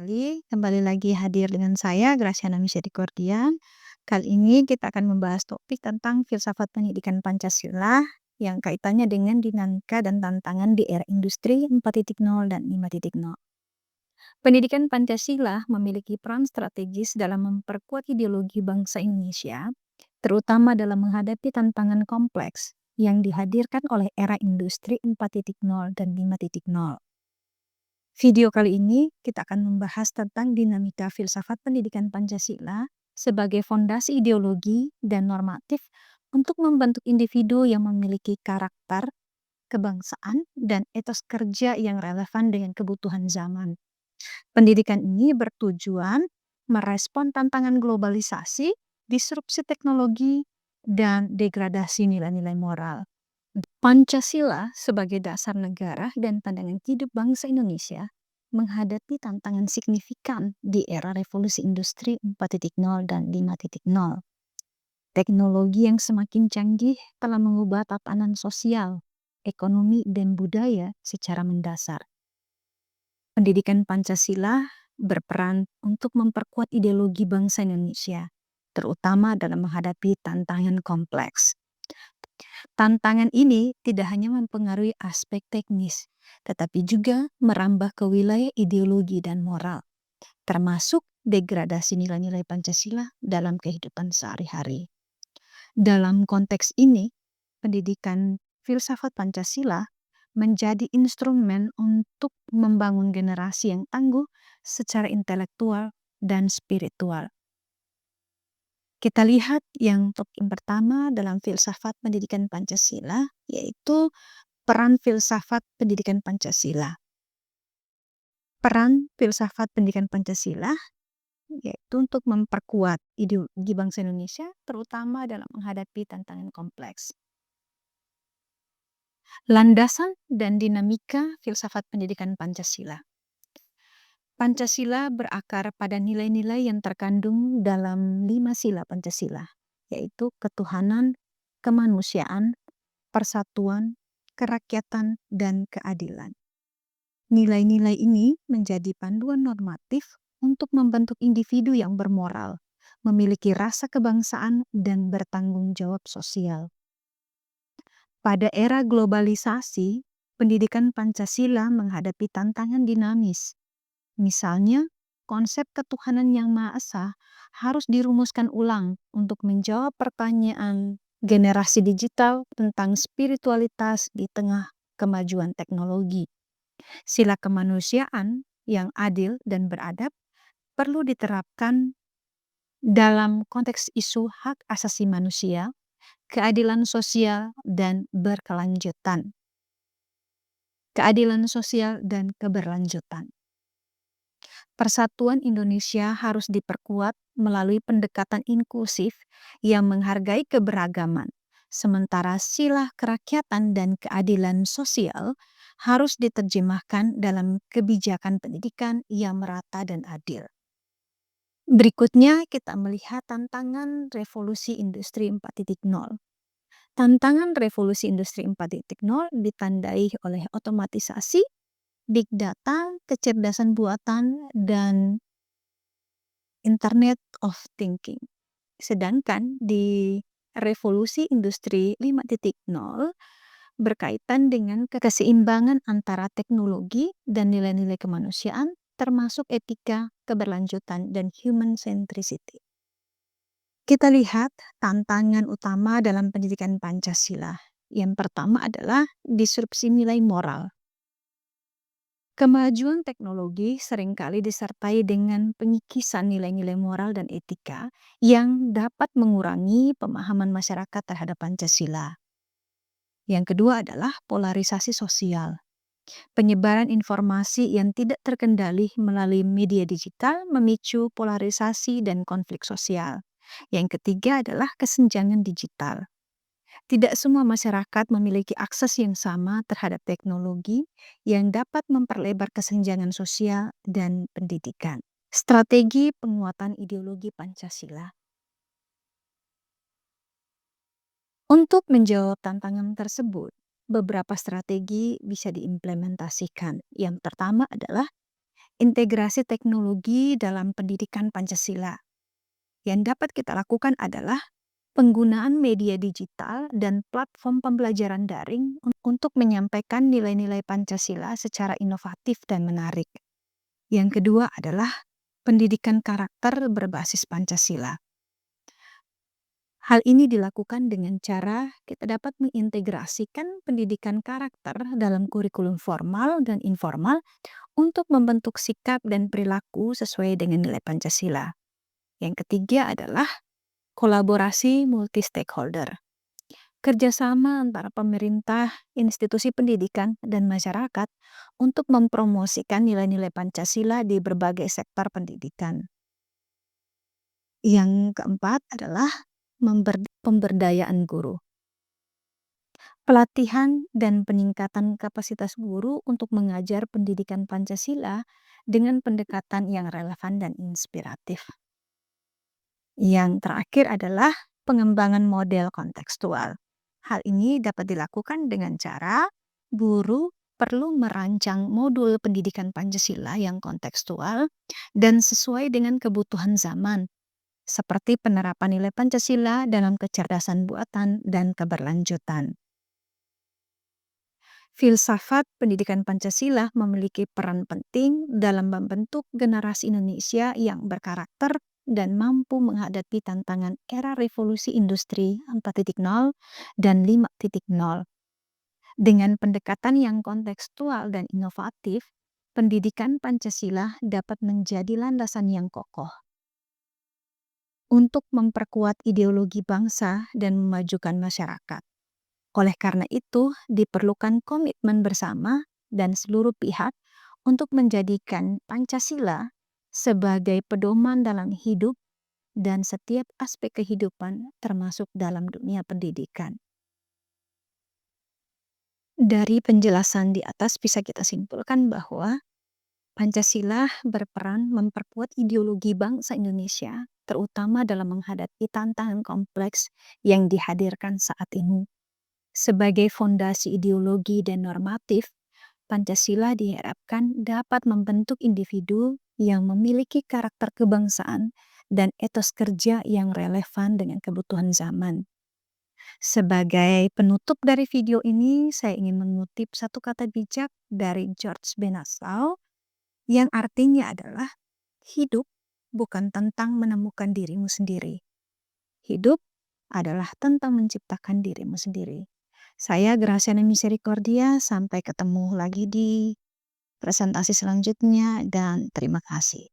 Kembali lagi hadir dengan saya Graciana Misericordia. Kali ini kita akan membahas topik tentang filsafat pendidikan Pancasila yang kaitannya dengan dinamika dan tantangan di era industri 4.0 dan 5.0. Pendidikan Pancasila memiliki peran strategis dalam memperkuat ideologi bangsa Indonesia, terutama dalam menghadapi tantangan kompleks yang dihadirkan oleh era industri 4.0 dan 5.0. Video kali ini kita akan membahas tentang dinamika filsafat pendidikan Pancasila sebagai fondasi ideologi dan normatif untuk membentuk individu yang memiliki karakter, kebangsaan, dan etos kerja yang relevan dengan kebutuhan zaman. Pendidikan ini bertujuan merespon tantangan globalisasi, disrupsi teknologi, dan degradasi nilai-nilai moral. Pancasila sebagai dasar negara dan pandangan hidup bangsa Indonesia menghadapi tantangan signifikan di era revolusi industri 4.0 dan 5.0. Teknologi yang semakin canggih telah mengubah tatanan sosial, ekonomi, dan budaya secara mendasar. Pendidikan Pancasila berperan untuk memperkuat ideologi bangsa Indonesia, terutama dalam menghadapi tantangan kompleks. Tantangan ini tidak hanya mempengaruhi aspek teknis, tetapi juga merambah ke wilayah ideologi dan moral, termasuk degradasi nilai-nilai Pancasila dalam kehidupan sehari-hari. Dalam konteks ini, pendidikan filsafat Pancasila menjadi instrumen untuk membangun generasi yang tangguh secara intelektual dan spiritual. Kita lihat yang topik pertama dalam filsafat pendidikan Pancasila, yaitu peran filsafat pendidikan Pancasila. Peran filsafat pendidikan Pancasila yaitu untuk memperkuat ideologi bangsa Indonesia, terutama dalam menghadapi tantangan kompleks. Landasan dan dinamika filsafat pendidikan Pancasila. Pancasila berakar pada nilai-nilai yang terkandung dalam 5 sila Pancasila, yaitu ketuhanan, kemanusiaan, persatuan, kerakyatan, dan keadilan. Nilai-nilai ini menjadi panduan normatif untuk membentuk individu yang bermoral, memiliki rasa kebangsaan, dan bertanggung jawab sosial. Pada era globalisasi, pendidikan Pancasila menghadapi tantangan dinamis. Misalnya, konsep ketuhanan yang Maha Esa harus dirumuskan ulang untuk menjawab pertanyaan generasi digital tentang spiritualitas di tengah kemajuan teknologi. Sila kemanusiaan yang adil dan beradab perlu diterapkan dalam konteks isu hak asasi manusia, keadilan sosial, dan berkelanjutan. Keadilan sosial dan keberlanjutan. Persatuan Indonesia harus diperkuat melalui pendekatan inklusif yang menghargai keberagaman, sementara sila kerakyatan dan keadilan sosial harus diterjemahkan dalam kebijakan pendidikan yang merata dan adil. Berikutnya kita melihat tantangan revolusi industri 4.0. Tantangan revolusi industri 4.0 ditandai oleh otomatisasi, big data, kecerdasan buatan, dan Internet of Thinking. Sedangkan di revolusi industri 5.0 berkaitan dengan keseimbangan antara teknologi dan nilai-nilai kemanusiaan, termasuk etika, keberlanjutan, dan human centricity. Kita lihat tantangan utama dalam pendidikan Pancasila. Yang pertama adalah disrupsi nilai moral. Kemajuan teknologi seringkali disertai dengan pengikisan nilai-nilai moral dan etika yang dapat mengurangi pemahaman masyarakat terhadap Pancasila. Yang kedua adalah polarisasi sosial. Penyebaran informasi yang tidak terkendali melalui media digital memicu polarisasi dan konflik sosial. Yang ketiga adalah kesenjangan digital. Tidak semua masyarakat memiliki akses yang sama terhadap teknologi yang dapat memperlebar kesenjangan sosial dan pendidikan. Strategi penguatan ideologi Pancasila. Untuk menjawab tantangan tersebut, beberapa strategi bisa diimplementasikan. Yang pertama adalah Integrasi teknologi dalam pendidikan Pancasila. Yang dapat kita lakukan adalah penggunaan media digital dan platform pembelajaran daring untuk menyampaikan nilai-nilai Pancasila secara inovatif dan menarik. Yang kedua adalah pendidikan karakter berbasis Pancasila. Hal ini dilakukan dengan cara kita dapat mengintegrasikan pendidikan karakter dalam kurikulum formal dan informal untuk membentuk sikap dan perilaku sesuai dengan nilai Pancasila. Yang ketiga adalah kolaborasi multi-stakeholder. Kerjasama antara pemerintah, institusi pendidikan, dan masyarakat untuk mempromosikan nilai-nilai Pancasila di berbagai sektor pendidikan. Yang keempat adalah pemberdayaan guru. Pelatihan dan peningkatan kapasitas guru untuk mengajar pendidikan Pancasila dengan pendekatan yang relevan dan inspiratif. Yang terakhir adalah pengembangan model kontekstual. Hal ini dapat dilakukan dengan cara guru perlu merancang modul pendidikan Pancasila yang kontekstual dan sesuai dengan kebutuhan zaman, seperti penerapan nilai Pancasila dalam kecerdasan buatan dan keberlanjutan. Filsafat pendidikan Pancasila memiliki peran penting dalam membentuk generasi Indonesia yang berkarakter dan mampu menghadapi tantangan era revolusi industri 4.0 dan 5.0. Dengan pendekatan yang kontekstual dan inovatif, pendidikan Pancasila dapat menjadi landasan yang kokoh untuk memperkuat ideologi bangsa dan memajukan masyarakat. Oleh karena itu, diperlukan komitmen bersama dan seluruh pihak untuk menjadikan Pancasila sebagai pedoman dalam hidup dan setiap aspek kehidupan termasuk dalam dunia pendidikan. Dari penjelasan di atas bisa kita simpulkan bahwa Pancasila berperan memperkuat ideologi bangsa Indonesia, terutama dalam menghadapi tantangan kompleks yang dihadirkan saat ini. Sebagai fondasi ideologi dan normatif, Pancasila diharapkan dapat membentuk individu yang memiliki karakter kebangsaan dan etos kerja yang relevan dengan kebutuhan zaman. Sebagai penutup dari video ini, saya ingin mengutip satu kata bijak dari George Benasau yang artinya adalah hidup bukan tentang menemukan dirimu sendiri. Hidup adalah tentang menciptakan dirimu sendiri. Saya Graciana Misericordia, sampai ketemu lagi di presentasi selanjutnya dan terima kasih.